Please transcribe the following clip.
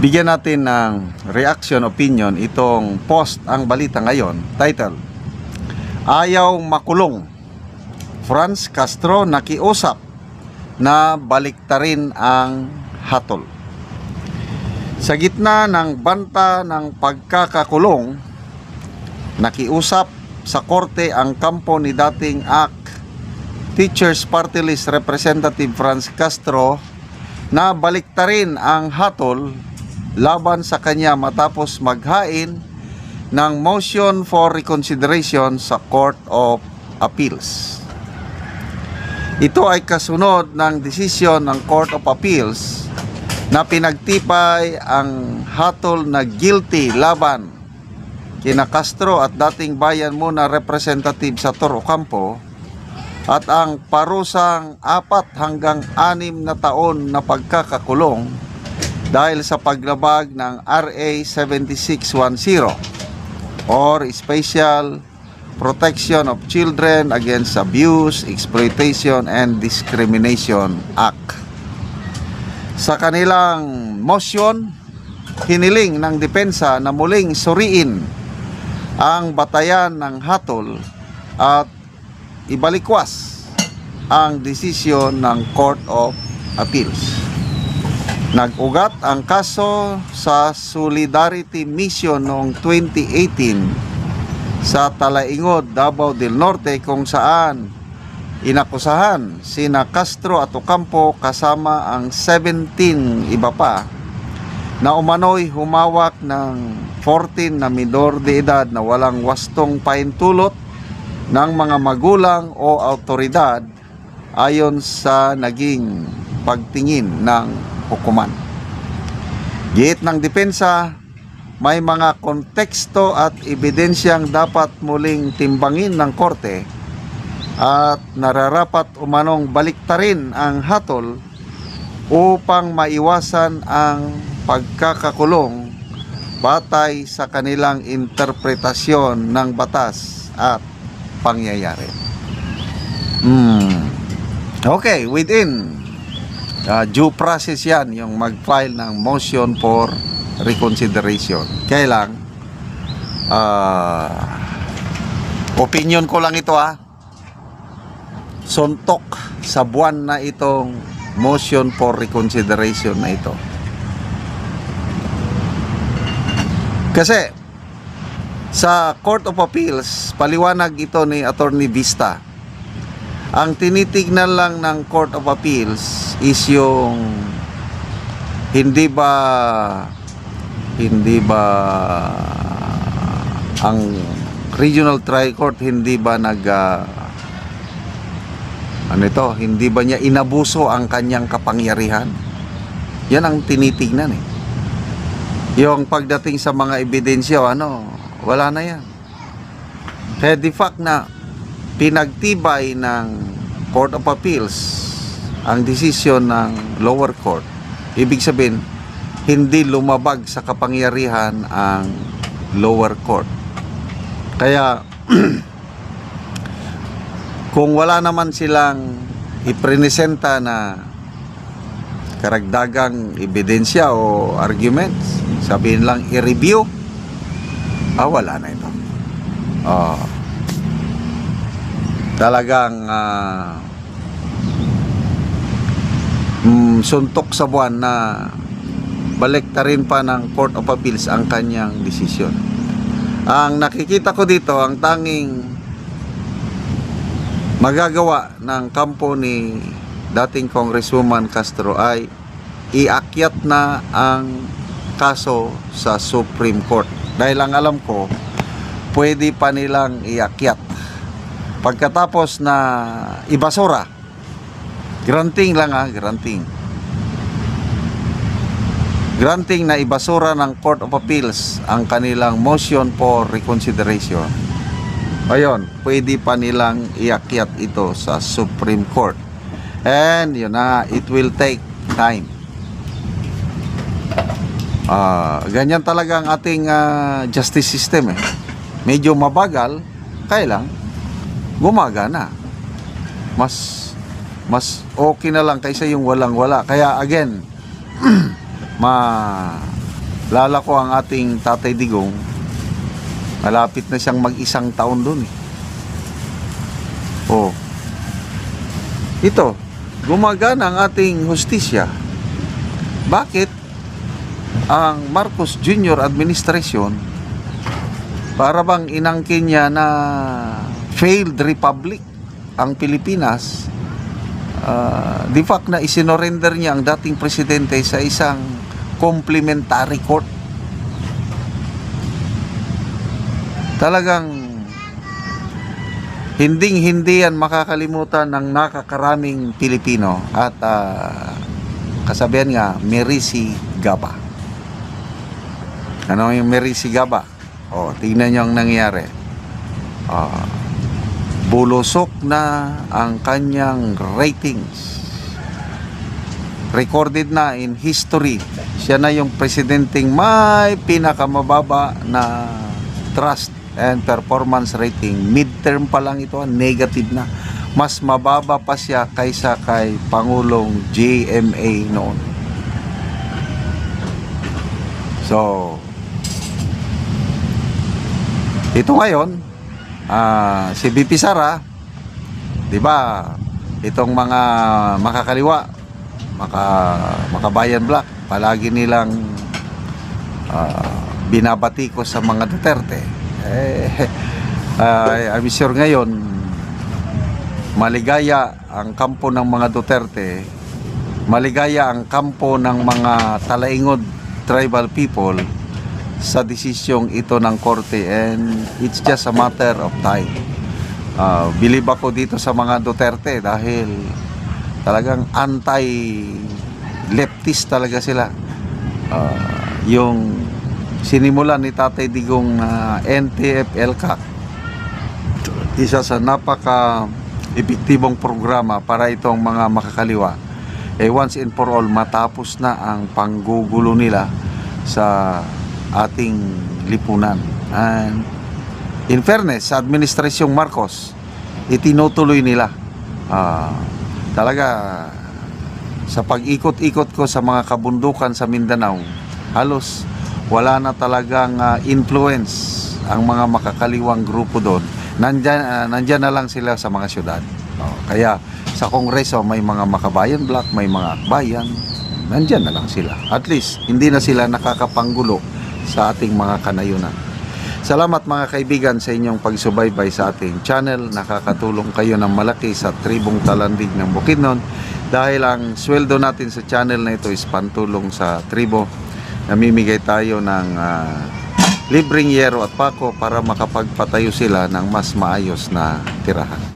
Bigyan natin ng reaction, opinion itong post ang balita ngayon. Title: Ayaw makulong, Franz Castro nakiusap na baliktarin ang hatol. Sa gitna ng banta ng pagkakakulong, nakiusap sa korte ang kampo ni dating ACT Teachers Party List Representative Franz Castro na baliktarin ang hatol laban sa kanya matapos maghain ng motion for reconsideration sa Court of Appeals. Ito ay kasunod ng desisyon ng Court of Appeals na pinagtibay ang hatol na guilty laban kina Castro at dating Bayan Muna Representative sa Ocampo at ang parusang 4 hanggang 6 na taon na pagkakakulong dahil sa paglabag ng RA 7610 or Special Protection of Children Against Abuse, Exploitation and Discrimination Act. Sa kanilang motion, hiniling ng depensa na muling suriin ang batayan ng hatol at ibalikwas ang desisyon ng Court of Appeals. Nag-ugat ang kaso sa Solidarity Mission noong 2018 sa Talaingod, Davao del Norte, kung saan inakusahan sina Castro at Ocampo kasama ang 17 iba pa na umano'y humawak ng 14 na minor de edad na walang wastong paintulot ng mga magulang o autoridad ayon sa naging pagtingin ng hukuman. Giit ng depensa, may mga konteksto at ebidensyang dapat muling timbangin ng korte at nararapat umanong baliktarin ang hatol upang maiwasan ang pagkakakulong batay sa kanilang interpretasyon ng batas at pangyayari. Okay, within due process yan, yung mag-file ng motion for reconsideration. Kaya lang, opinion ko lang ito suntok sa buwan na itong motion for reconsideration na ito. Kasi sa Court of Appeals, paliwanag ito ni Attorney Vista. Ang tinitignan lang ng Court of Appeals is yung hindi ba ang Regional Trial Court hindi ba hindi ba niya inabuso ang kanyang kapangyarihan? Yan ang tinitignan Yung pagdating sa mga ebidensya, wala na yan. Kaya the fact na pinagtibay ng Court of Appeals ang desisyon ng lower court, ibig sabihin hindi lumabag sa kapangyarihan ang lower court. Kaya kung wala naman silang ipresenta na karagdagang ebidensya o arguments, sabihin lang i-review, wala na ito. Talagang suntok sa buwan na baliktarin pa ng Court of Appeals ang kanyang desisyon. Ang nakikita ko dito, ang tanging magagawa ng kampo ni dating Congresswoman Castro ay iakyat na ang kaso sa Supreme Court. Dahil ang alam ko, pwede pa nilang iakyat. Pagkatapos na ibasura, granting lang granting na ibasura ng Court of Appeals ang kanilang motion for reconsideration, ayun, pwede pa nilang iakyat ito sa Supreme Court. And yun it will take time. Ganyan talaga ang ating justice system medyo mabagal, kaya lang gumagana. Mas okay na lang kaysa yung walang-wala. Kaya again, Lala ko ang ating Tatay Digong, malapit na siyang mag-isang taon dun eh. Oh. Ito, gumagana ang ating hustisya. Bakit ang Marcos Jr. administration para bang inangkin niya na failed republic ang Pilipinas? Di fact na isinorender niya ang dating presidente sa isang complementary court. Talagang hinding-hindi yan makakalimutan ng nakakaraming Pilipino at kasabihan nga, Merisi Gaba. Ano yung Merisi Gaba? O, tingnan nyo ang nangyari. Bulusok na ang kanyang ratings. Recorded na in history. Siya na yung presidenteng may pinakamababa na trust and performance rating. Midterm pa lang ito, negative na. Mas mababa pa siya kaysa kay Pangulong GMA noon. So, ito ngayon, si BP Sara, di ba, itong mga makakaliwa, makabayan black, palagi nilang binabati ko sa mga Duterte. I'm sure ngayon, maligaya ang kampo ng mga Duterte, maligaya ang kampo ng mga talaingod tribal people sa desisyong ito ng korte, and it's just a matter of time. Believe ako dito sa mga Duterte dahil talagang anti-leftist talaga sila. Yung sinimulan ni Tatay Digong na NTF-ELCAC, isa sa napaka-epektibong programa para itong mga makakaliwa, once and for all matapos na ang panggugulo nila sa ating lipunan. And in fairness sa administrasyong Marcos, itinutuloy nila. Talaga sa pag-ikot-ikot ko sa mga kabundukan sa Mindanao, halos wala na talagang influence ang mga makakaliwang grupo doon. Nandyan na lang sila sa mga syudad. Kaya sa Kongreso may mga makabayan black, may mga akbayan, nandyan na lang sila. At least hindi na sila nakakapanggulo sa ating mga kanayunan. Salamat mga kaibigan sa inyong pagsubaybay sa ating channel. Nakakatulong kayo ng malaki sa tribong Talandig ng Bukidnon dahil ang sweldo natin sa channel na ito is pantulong sa tribo. Namimigay tayo ng libreng yero at pako para makapagpatayo sila ng mas maayos na tirahan.